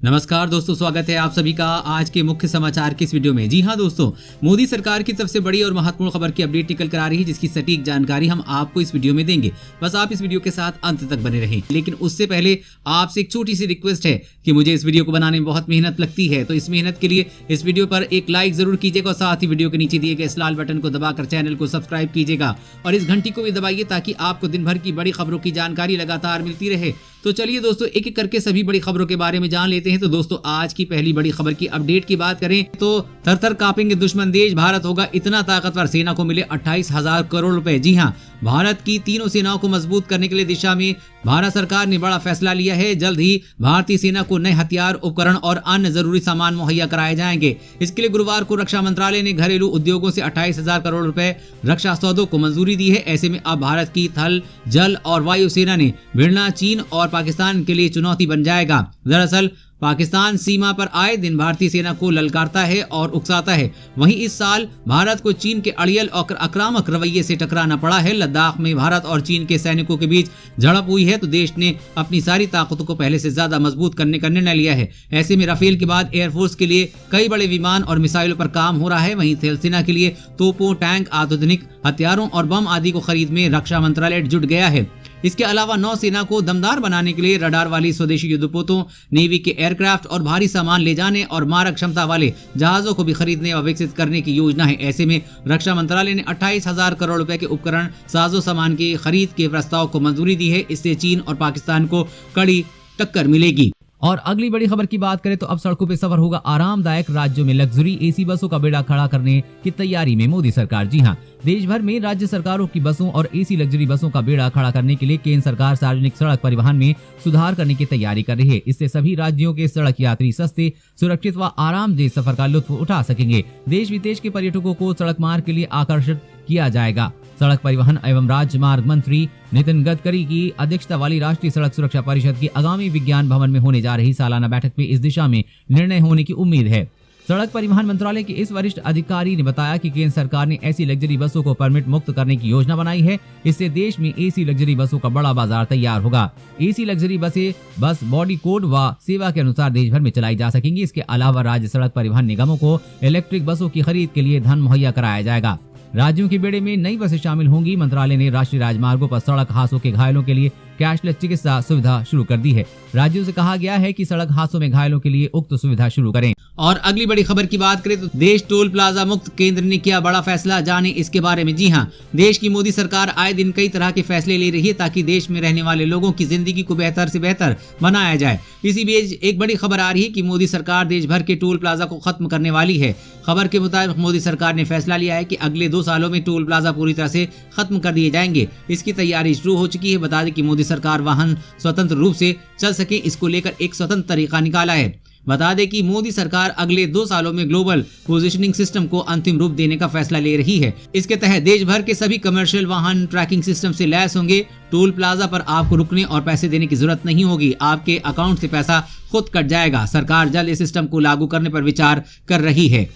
नमस्कार दोस्तों, स्वागत है आप सभी का आज के मुख्य समाचार की इस वीडियो में। जी हां दोस्तों, मोदी सरकार की सबसे बड़ी और महत्वपूर्ण खबर की अपडेट निकल कर आ रही है, जिसकी सटीक जानकारी हम आपको इस वीडियो में देंगे। बस आप इस वीडियो के साथ अंत तक बने रहें। लेकिन उससे पहले आपसे एक छोटी सी रिक्वेस्ट है कि मुझे इस वीडियो को बनाने में बहुत मेहनत लगती है, तो इस मेहनत के लिए इस वीडियो पर एक लाइक जरूर कीजिएगा और साथ ही वीडियो के नीचे दिए गए इस लाल बटन को दबाकर चैनल को सब्सक्राइब कीजिएगा और इस घंटी को भी दबाइए ताकि आपको दिन भर की बड़ी खबरों की जानकारी लगातार मिलती रहे। तो चलिए दोस्तों, एक एक करके सभी बड़ी खबरों के बारे में जान लेते हैं। तो दोस्तों, आज की पहली बड़ी खबर की अपडेट की बात करें तो थर-थर कांपेंगे दुश्मन देश, भारत होगा इतना ताकतवर, सेना को मिले 28,000 करोड़ रुपए। जी हां, भारत की तीनों सेनाओं को मजबूत करने के लिए दिशा में भारत सरकार ने बड़ा फैसला लिया है। जल्द ही भारतीय सेना को नए हथियार, उपकरण और अन्य जरूरी सामान मुहैया कराए जाएंगे। इसके लिए गुरुवार को रक्षा मंत्रालय ने घरेलू उद्योगों से 28,000 करोड़ रुपए रक्षा सौदों को मंजूरी दी है। ऐसे में अब भारत की थल, जल और वायु सेना ने भिड़ना चीन और पाकिस्तान के लिए चुनौती बन जाएगा। दरअसल पाकिस्तान सीमा पर आए दिन भारतीय सेना को ललकारता है और उकसाता है। वहीं इस साल भारत को चीन के अड़ियल और आक्रामक रवैये से टकराना पड़ा है। लद्दाख में भारत और चीन के सैनिकों के बीच झड़प हुई है, तो देश ने अपनी सारी ताकतों को पहले से ज्यादा मजबूत करने का निर्णय लिया है। ऐसे में राफेल के बाद एयरफोर्स के लिए कई बड़े विमान और मिसाइलों पर काम हो रहा है। वहीं थलसेना के लिए तोपों, टैंक, आधुनिक हथियारों और बम आदि को खरीद में रक्षा मंत्रालय जुट गया है। इसके अलावा नौसेना को दमदार बनाने के लिए रडार वाली स्वदेशी युद्धपोतों, नेवी के एयरक्राफ्ट और भारी सामान ले जाने और मारक क्षमता वाले जहाजों को भी खरीदने और विकसित करने की योजना है। ऐसे में रक्षा मंत्रालय ने 28,000 करोड़ रुपए के उपकरण, साजो सामान की खरीद के प्रस्ताव को मंजूरी दी है। इससे चीन और पाकिस्तान को कड़ी टक्कर मिलेगी। और अगली बड़ी खबर की बात करें तो अब सड़कों पे सफर होगा आरामदायक। राज्यों में लग्जरी एसी बसों का बेड़ा खड़ा करने की तैयारी में मोदी सरकार। जी हां, देश भर में राज्य सरकारों की बसों और एसी लग्जरी बसों का बेड़ा खड़ा करने के लिए केंद्र सरकार सार्वजनिक सड़क परिवहन में सुधार करने की तैयारी कर रही है। इससे सभी राज्यों के सड़क यात्री सस्ते, सुरक्षित व आरामदेह सफर का लुत्फ उठा सकेंगे। देश विदेश के पर्यटकों को सड़क मार्ग के लिए आकर्षित किया जाएगा। सड़क परिवहन एवं राजमार्ग मंत्री नितिन गडकरी की अध्यक्षता वाली राष्ट्रीय सड़क सुरक्षा परिषद की आगामी विज्ञान भवन में होने जा रही सालाना बैठक में इस दिशा में निर्णय होने की उम्मीद है। सड़क परिवहन मंत्रालय के इस वरिष्ठ अधिकारी ने बताया कि केंद्र सरकार ने ऐसी लग्जरी बसों को परमिट मुक्त करने की योजना बनाई है। इससे देश में एसी लग्जरी बसों का बड़ा बाजार तैयार होगा। एसी लग्जरी बसें बस बॉडी कोड व सेवा के अनुसार देश भर में चलाई जा सकेंगी। इसके अलावा राज्य सड़क परिवहन निगमों को इलेक्ट्रिक बसों की खरीद के लिए धन मुहैया कराया जाएगा। राज्यों के बेड़े में नई बसें शामिल होंगी। मंत्रालय ने राष्ट्रीय राजमार्गों पर सड़क हादसों के घायलों के लिए कैशलेस चिकित्सा सुविधा शुरू कर दी है। राज्यों से कहा गया है कि सड़क हादसों में घायलों के लिए उक्त सुविधा शुरू करें। और अगली बड़ी खबर की बात करें तो देश टोल प्लाजा मुक्त, केंद्र ने किया बड़ा फैसला, जाने इसके बारे में। जी हां, देश की मोदी सरकार आए दिन कई तरह के फैसले ले रही है ताकि देश में रहने वाले लोगों की जिंदगी को बेहतर से बेहतर बनाया जाए। इसी बीच एक बड़ी खबर आ रही है कि मोदी सरकार देश भर के टोल प्लाजा को खत्म करने वाली है। खबर के मुताबिक मोदी सरकार ने फैसला लिया है कि अगले 2 सालों में टोल प्लाजा पूरी तरह से खत्म कर दिए जाएंगे। इसकी तैयारी शुरू हो चुकी है। बता दें कि मोदी सरकार वाहन स्वतंत्र रूप से चल सके, इसको लेकर एक स्वतंत्र तरीका निकाला है। बता दें कि मोदी सरकार अगले 2 सालों में ग्लोबल पोजीशनिंग सिस्टम को अंतिम रूप देने का फैसला ले रही है। इसके तहत देश भर के सभी कमर्शियल वाहन ट्रैकिंग सिस्टम से लैस होंगे। टोल प्लाजा पर आपको रुकने और पैसे देने की जरूरत नहीं होगी, आपके अकाउंट से पैसा खुद कट जाएगा। सरकार जल्द इस सिस्टम को लागू करने पर विचार कर रही है।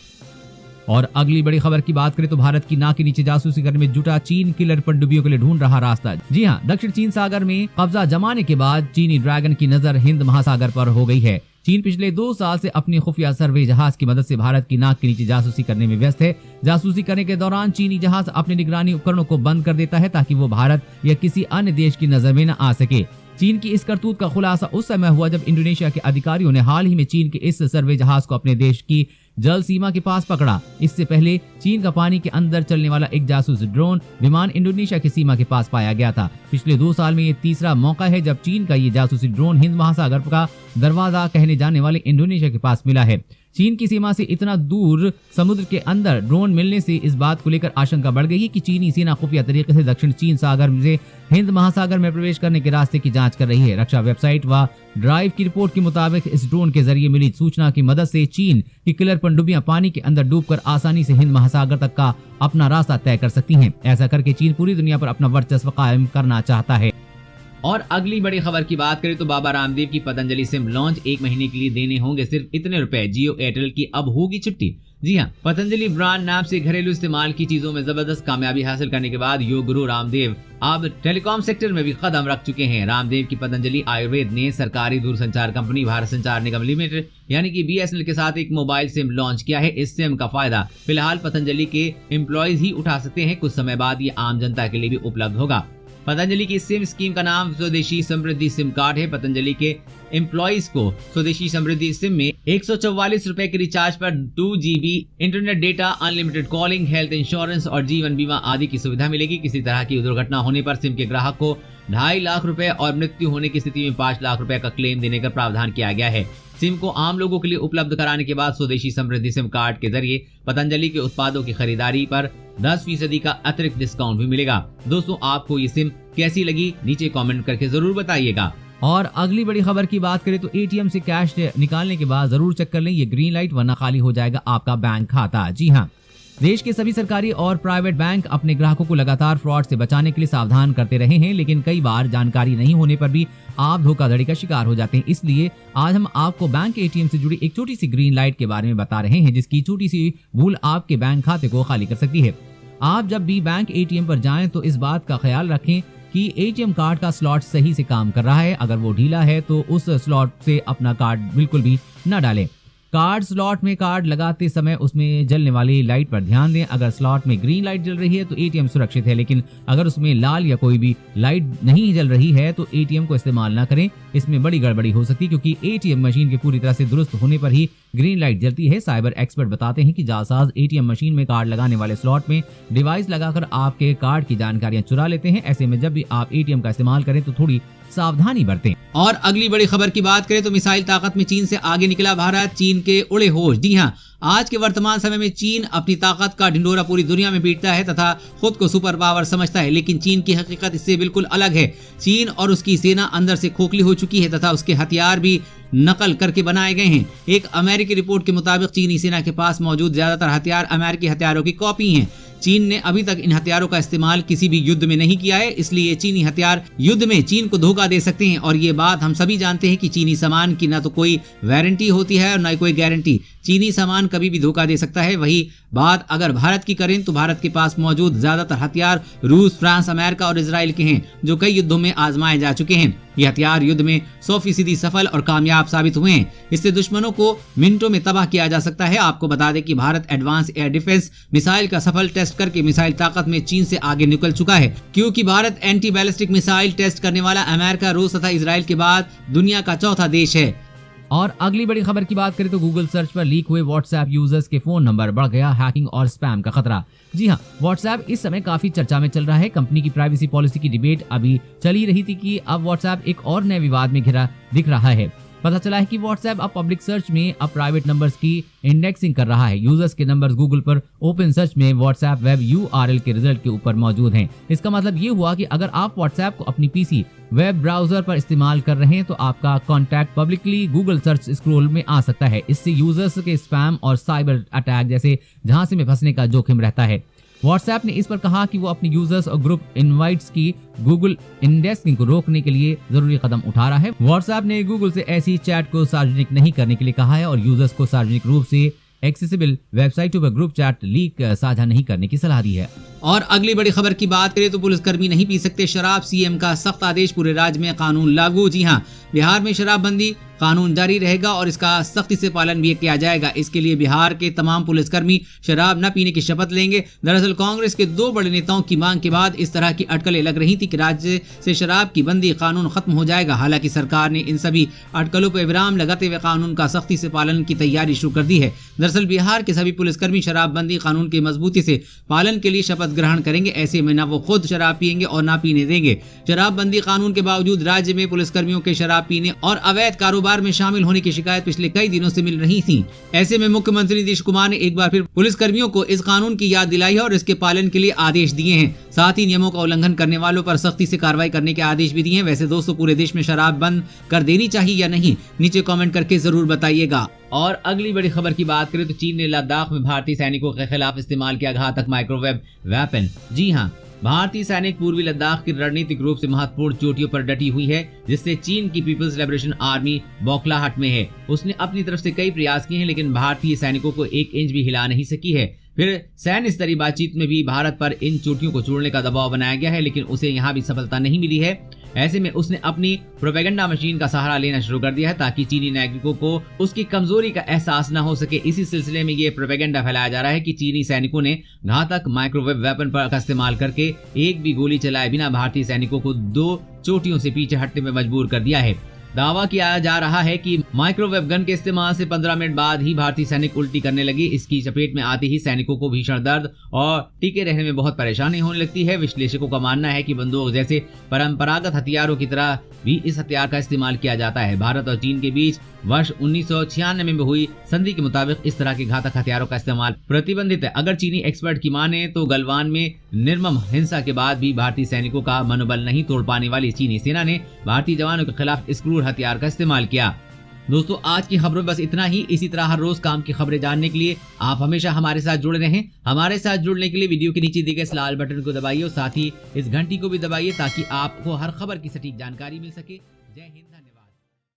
और अगली बड़ी खबर की बात करें तो भारत की नाक के नीचे जासूसी करने में जुटा चीन किलर पनडुब्बियों के लिए ढूंढ रहा रास्ता। जी हां, दक्षिण चीन सागर में कब्जा जमाने के बाद चीनी ड्रैगन की नजर हिंद महासागर पर हो गई है। चीन पिछले 2 साल से अपनी खुफिया सर्वे जहाज की मदद से भारत की नाक के नीचे जासूसी करने में व्यस्त है। जासूसी करने के दौरान चीनी जहाज अपने निगरानी उपकरणों को बंद कर देता है ताकि वो भारत या किसी अन्य देश की नजर में न आ सके। चीन की इस करतूत का खुलासा उस समय हुआ जब इंडोनेशिया के अधिकारियों ने हाल ही में चीन के इस सर्वे जहाज को अपने देश की जल सीमा के पास पकड़ा। इससे पहले चीन का पानी के अंदर चलने वाला एक जासूस ड्रोन विमान इंडोनेशिया की सीमा के पास पाया गया था। पिछले 2 साल में ये तीसरा मौका है जब चीन का ये जासूसी ड्रोन हिंद महासागर का दरवाजा कहने जाने वाले इंडोनेशिया के पास मिला है। चीन की सीमा से इतना दूर समुद्र के अंदर ड्रोन मिलने से इस बात को लेकर आशंका बढ़ गई कि चीनी सेना खुफिया तरीके से दक्षिण चीन सागर से हिंद महासागर में प्रवेश करने के रास्ते की जांच कर रही है। रक्षा वेबसाइट व ड्राइव की रिपोर्ट के मुताबिक इस ड्रोन के जरिए मिली सूचना की मदद से चीन की किलर पनडुब्बियां पानी के अंदर डूबकर आसानी से हिंद महासागर तक का अपना रास्ता तय कर सकती हैं। ऐसा करके चीन पूरी दुनिया पर अपना वर्चस्व कायम करना चाहता है। और अगली बड़ी खबर की बात करें तो बाबा रामदेव की पतंजलि सिम लॉन्च, 1 महीने के लिए देने होंगे सिर्फ इतने रुपए, जियो एयरटेल की अब होगी छुट्टी। जी हाँ, पतंजलि ब्रांड नाम से घरेलू इस्तेमाल की चीजों में जबरदस्त कामयाबी हासिल करने के बाद योग गुरु रामदेव अब टेलीकॉम सेक्टर में भी कदम रख चुके हैं। रामदेव की पतंजलि आयुर्वेद ने सरकारी दूरसंचार कंपनी भारत संचार निगम लिमिटेड यानी कि BSNL के साथ एक मोबाइल सिम लॉन्च किया है। इस सिम का फायदा फिलहाल पतंजलि के एम्प्लॉयज ही उठा सकते हैं, कुछ समय बाद ये आम जनता के लिए भी उपलब्ध होगा। पतंजलि की सिम स्कीम का नाम स्वदेशी समृद्धि सिम कार्ड है। पतंजलि के एम्प्लॉइज को स्वदेशी समृद्धि सिम में 144 रुपए के रिचार्ज पर 2 GB internet data, unlimited calling, health insurance और जीवन बीमा आदि की सुविधा मिलेगी। किसी तरह की दुर्घटना होने पर सिम के ग्राहक को 2.5 लाख रुपए और मृत्यु होने की स्थिति में 5 लाख रुपए का क्लेम देने का प्रावधान किया गया है। सिम को आम लोगों के लिए उपलब्ध कराने के बाद स्वदेशी समृद्धि सिम कार्ड के जरिए पतंजलि के उत्पादों की खरीदारी पर 10% का अतिरिक्त डिस्काउंट भी मिलेगा। दोस्तों, आपको ये सिम कैसी लगी नीचे कमेंट करके जरूर बताइएगा। और अगली बड़ी खबर की बात करें तो ATM से कैश निकालने के बाद जरूर चेक कर लें ये ग्रीन लाइट, वरना खाली हो जाएगा आपका बैंक खाता। जी हाँ, देश के सभी सरकारी और प्राइवेट बैंक अपने ग्राहकों को लगातार फ्रॉड से बचाने के लिए सावधान करते रहे हैं, लेकिन कई बार जानकारी नहीं होने पर भी आप धोखाधड़ी का शिकार हो जाते हैं। इसलिए आज हम आपको बैंक ATM से जुड़ी एक छोटी सी ग्रीन लाइट के बारे में बता रहे हैं, जिसकी छोटी सी भूल आपके बैंक खाते को खाली कर सकती है। आप जब भी बैंक ATM पर जाएं तो इस बात का ख्याल रखें कि ATM कार्ड का स्लॉट सही से काम कर रहा है। अगर वो ढीला है तो उस स्लॉट से अपना कार्ड बिल्कुल भी न डालें। कार्ड स्लॉट में कार्ड लगाते समय उसमें जलने वाली लाइट पर ध्यान दें। अगर स्लॉट में ग्रीन लाइट जल रही है तो ATM सुरक्षित है, लेकिन अगर उसमें लाल या कोई भी लाइट नहीं जल रही है तो ATM को इस्तेमाल ना करें। इसमें बड़ी गड़बड़ी हो सकती है, क्योंकि ATM मशीन के पूरी तरह से दुरुस्त होने पर ही ग्रीन लाइट जलती है। साइबर एक्सपर्ट बताते हैं कि जालसाज ATM मशीन में कार्ड लगाने वाले स्लॉट में डिवाइस लगाकर आपके कार्ड की जानकारियां चुरा लेते हैं। ऐसे में जब भी आप ATM का इस्तेमाल करें तो थोड़ी सावधानी बरतें। और अगली बड़ी खबर की बात करें तो मिसाइल ताकत में चीन से आगे निकला भारत, चीन के उड़े होश। जी हाँ, आज के वर्तमान समय में चीन अपनी ताकत का ढिंडोरा पूरी दुनिया में पीटता है तथा खुद को सुपर पावर समझता है, लेकिन चीन की हकीकत इससे बिल्कुल अलग है। चीन और उसकी सेना अंदर से खोखली हो चुकी है तथा उसके हथियार भी नकल करके बनाए गए हैं। एक अमेरिकी रिपोर्ट के मुताबिक चीनी सेना के पास मौजूद ज्यादातर हथियार अमेरिकी हथियारों की कॉपी हैं। चीन ने अभी तक इन हथियारों का इस्तेमाल किसी भी युद्ध में नहीं किया है, इसलिए चीनी हथियार युद्ध में चीन को धोखा दे सकते हैं। और ये बात हम सभी जानते हैं कि चीनी सामान की न तो कोई वारंटी होती है और न कोई गारंटी। चीनी सामान कभी भी धोखा दे सकता है। वही बात अगर भारत की करें तो भारत के पास मौजूद ज्यादातर हथियार रूस, फ्रांस, अमेरिका और इजराइल के हैं, जो कई युद्धों में आजमाए जा चुके हैं। ये हथियार युद्ध में 100% सफल और कामयाब साबित हुए हैं। इससे दुश्मनों को मिनटों में तबाह किया जा सकता है। आपको बता दें कि Bharat advance air defence missile का सफल टेस्ट करके मिसाइल ताकत में चीन से आगे निकल चुका है, क्योंकि Bharat anti ballistic missile test करने वाला अमेरिका, रूस तथा इजराइल के बाद दुनिया का चौथा देश है। और अगली बड़ी खबर की बात करें तो गूगल सर्च पर लीक हुए व्हाट्सएप यूजर्स के फोन नंबर, बढ़ गया हैकिंग और स्पैम का खतरा। जी हाँ, व्हाट्सएप इस समय काफी चर्चा में चल रहा है। कंपनी की प्राइवेसी पॉलिसी की डिबेट अभी चल ही रही थी कि अब व्हाट्सएप एक और नए विवाद में घिरा दिख रहा है। पता चला है कि व्हाट्सएप अब पब्लिक सर्च में अब प्राइवेट नंबर्स की इंडेक्सिंग कर रहा है। यूजर्स के नंबर्स गूगल पर ओपन सर्च में व्हाट्सएप वेब URL के रिजल्ट के ऊपर मौजूद हैं। इसका मतलब ये हुआ कि अगर आप व्हाट्सएप को अपनी PC वेब ब्राउजर पर इस्तेमाल कर रहे हैं तो आपका contact publicly Google search scroll में आ सकता है। इससे यूजर्स के स्पैम और साइबर अटैक जैसे झांसे में फंसने का जोखिम रहता है। व्हाट्सएप ने इस पर कहा कि वो अपने यूजर्स और ग्रुप इनवाइट्स की गूगल इंडेक्सिंग को रोकने के लिए जरूरी कदम उठा रहा है। व्हाट्सएप ने गूगल से ऐसी चैट को सार्वजनिक नहीं करने के लिए कहा है और यूजर्स को सार्वजनिक रूप से एक्सेसिबल वेबसाइटों पर ग्रुप चैट लीक साझा नहीं करने की सलाह दी है। और अगली बड़ी खबर की बात करें तो पुलिसकर्मी नहीं पी सकते शराब, CM का सख्त आदेश, पूरे राज्य में कानून लागू। जी हाँ, बिहार में शराबबंदी कानून जारी रहेगा और इसका सख्ती से पालन भी किया जाएगा। इसके लिए बिहार के तमाम पुलिसकर्मी शराब न पीने की शपथ लेंगे। दरअसल कांग्रेस के 2 बड़े नेताओं की मांग के बाद इस तरह की अटकलें लग रही थी कि राज्य से शराब की बंदी कानून खत्म हो जाएगा। हालांकि सरकार ने इन सभी अटकलों पर विराम लगाते हुए कानून का सख्ती से पालन की तैयारी शुरू कर दी है। दरअसल बिहार के सभी पुलिसकर्मी शराबबंदी कानून के मजबूती से पालन के लिए शपथ ग्रहण करेंगे। ऐसे में न वो खुद शराब पिएंगे और ना पीने देंगे। शराबबंदी कानून के बावजूद राज्य में पुलिसकर्मियों के शराब पीने और अवैध कारोबार में शामिल होने की शिकायत पिछले कई दिनों से मिल रही थी। ऐसे में मुख्यमंत्री नीतीश कुमार ने एक बार फिर पुलिसकर्मियों को इस कानून की याद दिलाई है और इसके पालन के लिए आदेश दिए हैं। साथ ही नियमों का उल्लंघन करने वालों पर सख्ती से कार्रवाई करने के आदेश भी दिए हैं। वैसे दोस्तों, पूरे देश में शराब बंद कर देनी चाहिए या नहीं, नीचे कमेंट करके जरूर बताइएगा। और अगली बड़ी खबर की बात करें तो चीन ने लद्दाख में भारतीय सैनिकों के खिलाफ इस्तेमाल किया घातक माइक्रोवेव वेपन। जी हाँ, भारतीय सैनिक पूर्वी लद्दाख की रणनीतिक रूप से महत्वपूर्ण चोटियों पर डटी हुई है, जिससे चीन की पीपल्स लिबरेशन आर्मी बौखलाहट में है। उसने अपनी तरफ से कई प्रयास किए हैं, लेकिन भारतीय सैनिकों को 1 इंच भी हिला नहीं सकी है। फिर सैन्य स्तरीय बातचीत में भी भारत पर इन चोटियों को छोड़ने का दबाव बनाया गया है, लेकिन उसे यहाँ भी सफलता नहीं मिली है। ऐसे में उसने अपनी प्रोपेगेंडा मशीन का सहारा लेना शुरू कर दिया है, ताकि चीनी नागरिकों को उसकी कमजोरी का एहसास न हो सके। इसी सिलसिले में ये प्रोपेगेंडा फैलाया जा रहा है कि चीनी सैनिकों ने घातक माइक्रोवेव वेपन का इस्तेमाल करके एक भी गोली चलाए बिना भारतीय सैनिकों को 2 चोटियों से पीछे हटने में मजबूर कर दिया है। दावा किया जा रहा है कि माइक्रोवेव गन के इस्तेमाल से 15 मिनट बाद ही भारतीय सैनिक उल्टी करने लगे। इसकी चपेट में आते ही सैनिकों को भीषण दर्द और टिके रहने में बहुत परेशानी होने लगती है। विश्लेषकों का मानना है कि बंदूक जैसे परंपरागत हथियारों की तरह भी इस हथियार का इस्तेमाल किया जाता है। भारत और चीन के बीच वर्ष 1996 में हुई संधि के मुताबिक इस तरह के घातक हथियारों का इस्तेमाल प्रतिबंधित है। अगर चीनी एक्सपर्ट की माने तो गलवान में निर्मम हिंसा के बाद भी भारतीय सैनिकों का मनोबल नहीं तोड़ पाने वाली चीनी सेना ने भारतीय जवानों के खिलाफ इस क्रूर हथियार का इस्तेमाल किया। दोस्तों, आज की खबरों में बस इतना ही। इसी तरह हर रोज काम की खबरें जानने के लिए आप हमेशा हमारे साथ जुड़े रहें। हमारे साथ जुड़ने के लिए वीडियो के नीचे दिए गए इस लाल बटन को दबाइए और साथ ही इस घंटी को भी दबाइए, ताकि आपको हर खबर की सटीक जानकारी मिल सके। जय हिंद।